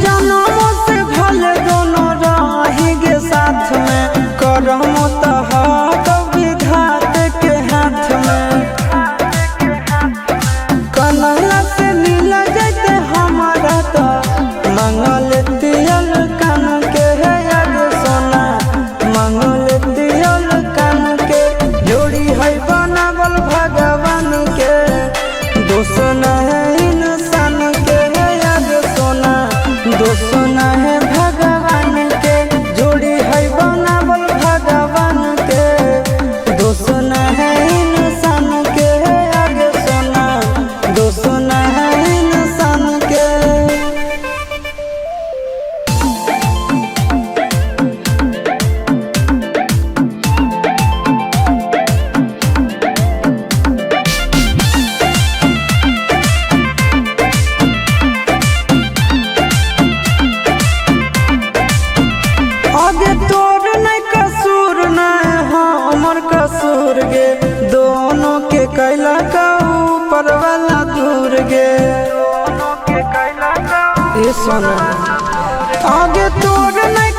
जन्म से भले दोनों रही गे साथ में, करम तहार विधात के हाथ में। कन्हैया से मिल जाते हमारा तो मंगल दियल कान के है याद सोना, मंगल दियल कान के। जोड़ी है बनावल भगवान के, दोष न है इंसान के है याद सोना, दोष न है भगवान के। जोड़ी है बनावल भगवान के, दोष न है इंसान के है याद सोना, दोष न है इंसान के। आगे तोर नहीं कसूर नहीं हमर कसूर गे, दोनों के कैला का ऊपर वाला दूर गे। ये सोना आगे तोर नहीं